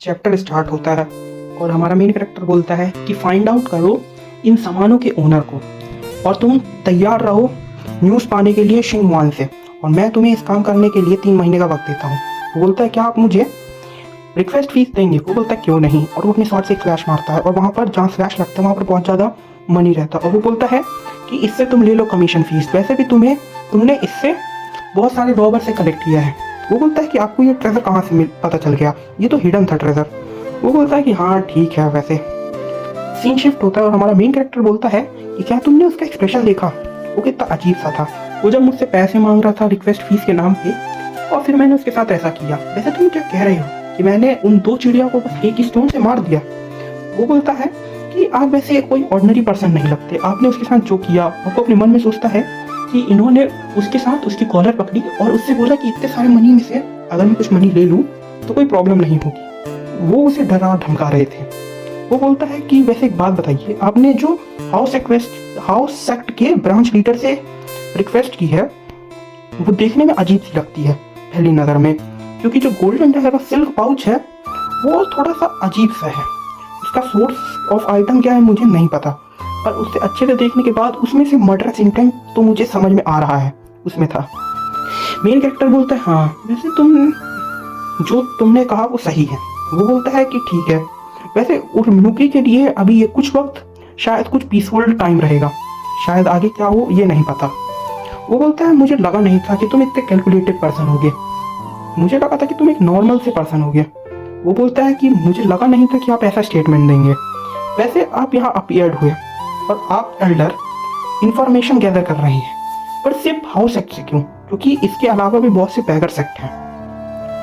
Chapter start होता है और हमारा मेन कैरेक्टर बोलता है कि फाइंड आउट करो इन सामानों के ओनर को और तुम तैयार रहो न्यूज़ पाने के लिए शिंगवान से, और मैं तुम्हें इस काम करने के लिए 3 महीने का वक्त देता हूँ। वो बोलता है क्या आप मुझे रिक्वेस्ट फीस देंगे? वो बोलता है क्यों नहीं, और वो अपने शॉट से फ्लैश मारता है और वहाँ पर जहाँ फ्लैश लगता है वहाँ पर बहुत ज़्यादा मनी रहता है। और वो बोलता है कि इससे तुम ले लो कमीशन फीस, वैसे भी तुमने इससे बहुत सारे रॉबर से कलेक्ट किया है। वो बोलता है कि आपको ये ट्रेजर कहाँ से पता चल गया, ये तो हिडन था ट्रेजर। वो बोलता है कि हाँ ठीक है। वैसे सीन शिफ्ट होता है और हमारा मेन कैरेक्टर बोलता है कि क्या तुमने उसका एक्सप्रेशन देखा, वो कितना अजीब सा था। वो जब मुझसे पैसे मांग रहा था रिक्वेस्ट फीस के नाम पे, और फिर मैंने उसके साथ ऐसा किया। वैसे तुम क्या कह रहे हो कि मैंने उन 2 चिड़िया को बस एक ही स्टोन से मार दिया? वो बोलता है कि आप वैसे कोई ऑर्डिनरी पर्सन नहीं लगते, आपने उसके साथ जो किया। वो अपने मन में सोचता है कि इन्होंने उसके साथ उसकी कॉलर पकड़ी और उससे बोला कि इतने सारे मनी में से अगर मैं कुछ मनी ले लूँ तो कोई प्रॉब्लम नहीं होगी। वो उसे डरा धमका रहे थे। वो बोलता है कि वैसे एक बात बताइए, आपने जो हाउस सेक्ट के ब्रांच लीडर से रिक्वेस्ट की है वो देखने में अजीब सी लगती है पहली नज़र में, क्योंकि जो गोल्डन टाइगर का सिल्क पाउच है वो थोड़ा सा अजीब सा है। उसका सोर्स ऑफ आइटम क्या है मुझे नहीं पता, पर उससे अच्छे से देखने के बाद उसमें से मर्डरस इंटेंट तो मुझे समझ में आ रहा है उसमें था। मेन कैरेक्टर बोलता है हाँ वैसे तुमने कहा वो सही है। वो बोलता है कि ठीक है, वैसे उर्मिनुकी के लिए अभी ये कुछ वक्त शायद कुछ पीसफुल टाइम रहेगा, शायद आगे क्या हो ये नहीं पता। वो बोलता है मुझे लगा नहीं था कि तुम इतने कैलकुलेटेड पर्सन होगे, मुझे लगा था कि तुम एक नॉर्मल से पर्सन होगे। वो बोलता है कि मुझे लगा नहीं था कि आप ऐसा स्टेटमेंट देंगे। वैसे आप यहाँ अपीयर्ड हुए और आप एल्डर इंफॉर्मेशन गैदर कर रहे हैं, पर सिर्फ हाउस सेक्ट से क्यों? क्योंकि इसके अलावा भी बहुत से बैगर सेक्ट हैं,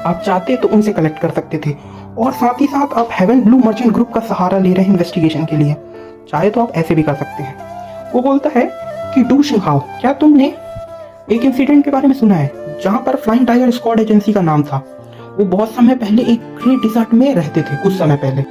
आप चाहते तो उनसे कलेक्ट कर सकते थे। और साथ ही साथ आप हेवन ब्लू मर्चेंट ग्रुप का सहारा ले रहे हैं इन्वेस्टिगेशन के लिए, चाहे तो आप ऐसे भी कर सकते हैं। वो बोलता है कि डू शिंगहाओ, क्या तुमने एक इंसिडेंट के बारे में सुना है जहाँ पर फ्लाइंग टाइगर स्क्वाड एजेंसी का नाम था? वो बहुत समय पहले एक ग्रेट डिजर्ट में रहते थे कुछ समय पहले।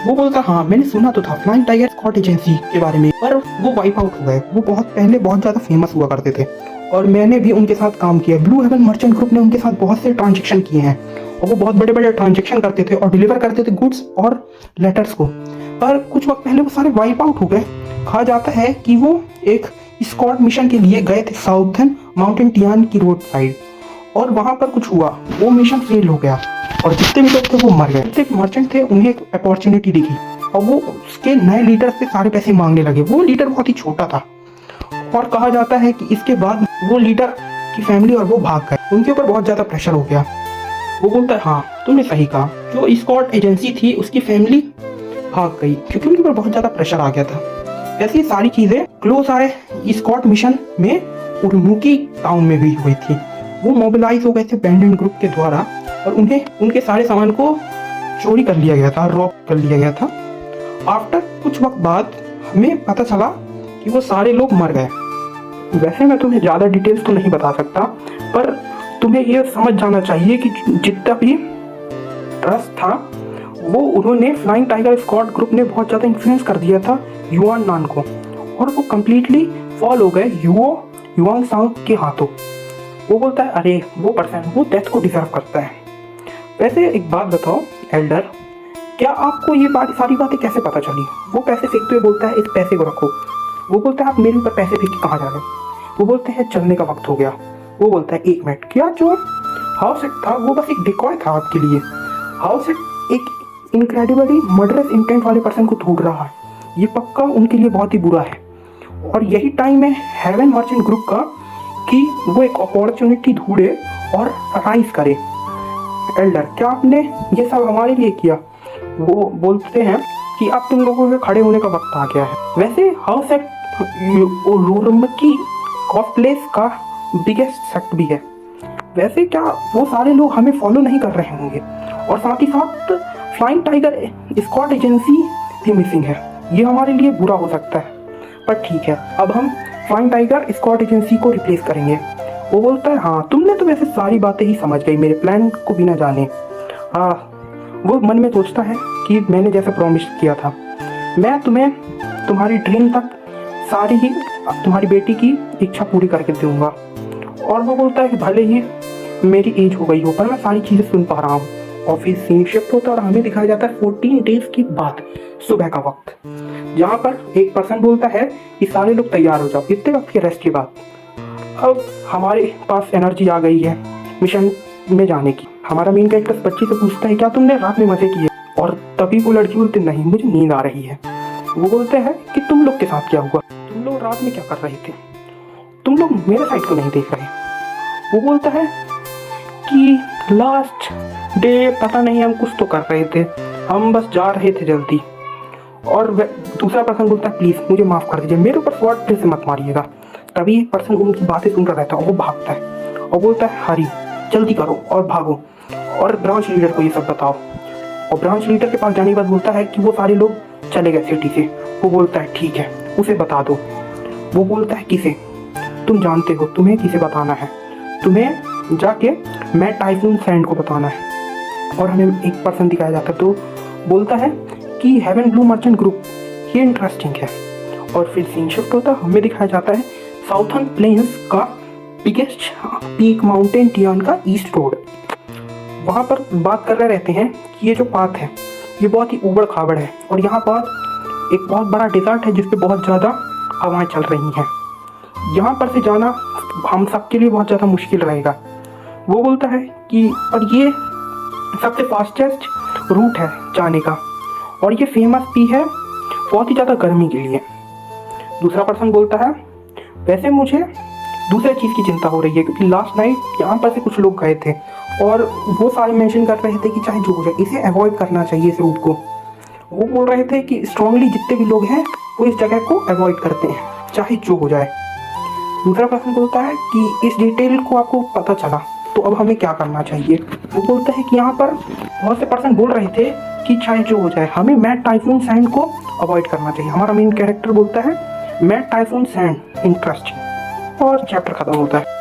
वो बोलता हाँ मैंने सुना तो था फ्लाइंग टाइगर स्क्वाड एजेंसी के बारे में, पर वो वाइप आउट हो गए। वो बहुत पहले बहुत ज़्यादा फेमस हुआ करते थे और मैंने भी उनके साथ काम किया। ब्लू हेवन मर्चेंट ग्रुप ने उनके साथ बहुत से ट्रांजेक्शन किए हैं और वो बहुत बड़े बड़े ट्रांजेक्शन करते थे और डिलीवर करते थे गुड्स और लेटर्स को, पर कुछ वक्त पहले वो सारे वाइप आउट हो गए। कहा जाता है कि वो एक स्कॉट मिशन के लिए गए थे साउथर्न माउंटेन टियान की रोड साइड, और वहाँ पर कुछ हुआ, वो मिशन फेल हो गया और जितने भी लोग थे वो मर गए। जितने मर्चेंट थे उन्हें एक अपॉर्चुनिटी दिखी और वो उसके नए लीडर से सारे पैसे मांगने लगे। वो लीडर बहुत ही छोटा था और कहा जाता है कि इसके बाद वो लीडर की फैमिली और वो भाग गए, उनके ऊपर बहुत ज़्यादा प्रेशर हो गया। वो बोलता है हाँ तुमने सही कहा, जो स्कॉट एजेंसी थी उसकी फैमिली भाग गई क्योंकि उनके ऊपर बहुत ज़्यादा प्रेशर आ गया था। ऐसी सारी चीज़ें क्लोज आ रहे स्कॉट मिशन में उर्मुकी टाउन में भी हुई थी। वो मोबिलाइज हो गए थे बैंडेड ग्रुप के द्वारा और उन्हें उनके सारे सामान को चोरी कर लिया गया था, रॉब कर लिया गया था। आफ्टर कुछ वक्त बाद हमें पता चला कि वो सारे लोग मर गए। वैसे मैं तुम्हें ज़्यादा डिटेल्स तो नहीं बता सकता, पर तुम्हें ये समझ जाना चाहिए कि जितना भी ट्रस्ट था वो उन्होंने फ्लाइंग टाइगर स्क्वाड ग्रुप ने बहुत ज़्यादा इन्फ्लुएंस कर दिया था युआन नान को, और वो कम्प्लीटली फॉल हो गए युआंग सांग के हाथों। वो बोलता है अरे वो पर्सन वो डेथ को डिजर्व करता है। वैसे एक बात बताओ एल्डर, क्या आपको ये सारी बातें कैसे पता चली? वो पैसे फेंकते हुए बोलता है इस पैसे को रखो। वो बोलता है आप मेरे ऊपर पैसे फेंक के कहाँ जा रहे हैं? वो बोलते हैं चलने का वक्त हो गया। वो बोलता है 1 मिनट, क्या जो हाउस सेक्ट था वो बस एक डिकॉय था आपके लिए? हाउस सेक्ट एक इनक्रेडिबली मर्डरस इंटेंट वाले पर्सन को ढूंढ रहा है, ये पक्का उनके लिए बहुत ही बुरा है, और यही टाइम है हेवन मर्चेंट ग्रुप का कि वो एक अपॉर्चुनिटी ढूंढे और राइज करे। एल्डर क्या आपने ये सब हमारे लिए किया? वो बोलते हैं कि अब तुम लोगों के खड़े होने का वक्त आ गया है। वैसे हाउस सेक्ट की प्लेस का बिगेस्ट सेक्ट भी है। वैसे क्या वो सारे लोग हमें फॉलो नहीं कर रहे होंगे? और साथ ही साथ फ्लाइंग टाइगर स्क्वाड एजेंसी भी मिसिंग है, ये हमारे लिए बुरा हो सकता है, पर ठीक है अब हम फ्लाइंग टाइगर स्क्वाड एजेंसी को रिप्लेस करेंगे। वो बोलता है हाँ तुमने तो वैसे सारी बातें ही समझ गई मेरे प्लान को बिना जाने। हाँ वो मन में सोचता है कि मैंने जैसे प्रॉमिस किया था मैं तुम्हें तुम्हारी ड्रीम तक सारी ही तुम्हारी बेटी की इच्छा पूरी करके दूंगा। और वो बोलता है कि भले ही मेरी एज हो गई हो पर मैं सारी चीज़ें सुन पा रहा हूँ ऑफिस सीन शिफ्ट होता है और हमें दिखाया जाता है 14 डेज के बाद सुबह का वक्त, जहाँ पर एक पर्सन बोलता है कि सारे लोग तैयार हो जाओ इतने वक्त के रेस्ट के बाद। अब हमारे पास एनर्जी आ गई है मिशन में जाने की। हमारा मेन कैरेक्टर बच्ची से पूछता है क्या तुमने रात में मजे किए, और तभी वो लड़की बोलती नहीं मुझे नींद आ रही है। वो बोलते हैं कि तुम लोग के साथ क्या हुआ, तुम लोग रात में क्या कर रहे थे, तुम लोग मेरे साइड को नहीं देख रहे। वो बोलता है कि लास्ट डे पता नहीं हम कुछ तो कर रहे थे, हम बस जा रहे थे जल्दी। और दूसरा पर्सन बोलता है प्लीज़ मुझे माफ़ कर दीजिए, मेरे ऊपर स्वॉर्ड फिर से मत मारिएगा। तभी एक पर्सन उनकी बातें सुन रहा रहता है और वो भागता है और बोलता है हरी जल्दी करो और भागो और ब्रांच लीडर को ये सब बताओ। और ब्रांच लीडर के पास जाने के बाद बोलता है कि वो सारे लोग चले गए सिटी से। वो बोलता है ठीक है उसे बता दो। वो बोलता है किसे, तुम जानते हो तुम्हें किसे बताना है, तुम्हें जाके मैट टाइफून सैंड को बताना है। और हमें एक पर्सन दिखाया जाता है तो बोलता है कि हेवन ब्लू मर्चेंट ग्रुप ये इंटरेस्टिंग है। और फिर सीन शिफ्ट होता है, हमें दिखाया जाता है साउथर्न प्लेन्स का बिगेस्ट पीक माउंटेन टियान का ईस्ट रोड। वहाँ पर बात कर रहे रहते हैं कि ये जो पाथ है ये बहुत ही ऊबड़ खाबड़ है और यहाँ पर एक बहुत बड़ा डिजर्ट है जिसपे बहुत ज़्यादा हवाएं चल रही हैं। यहाँ पर से जाना हम सबके लिए बहुत ज़्यादा मुश्किल रहेगा। वो बोलता है कि और ये सबसे फास्टेस्ट रूट है जाने का और ये फेमस भी है बहुत ही ज़्यादा गर्मी के लिए। दूसरा पर्सन बोलता है वैसे मुझे दूसरे चीज़ की चिंता हो रही है क्योंकि लास्ट नाइट यहाँ पर से कुछ लोग गए थे और वो सारे मेंशन कर रहे थे कि चाहे जो हो जाए इसे अवॉइड करना चाहिए इस रूट को। वो बोल रहे थे कि स्ट्रांगली जितने भी लोग हैं वो इस जगह को अवॉइड करते हैं चाहे जो हो जाए। दूसरा पर्सन बोलता है कि इस डिटेल को आपको पता चला तो अब हमें क्या करना चाहिए। वो बोलता है कि यहाँ पर बहुत से पर्सन बोल रहे थे कि चाहे जो हो जाए हमें मैट टाइफून सैंड को अवॉइड करना चाहिए। हमारा मेन कैरेक्टर बोलता है मैट टाइफून सैंड इंटरेस्टिंग और चैप्टर खत्म होता है।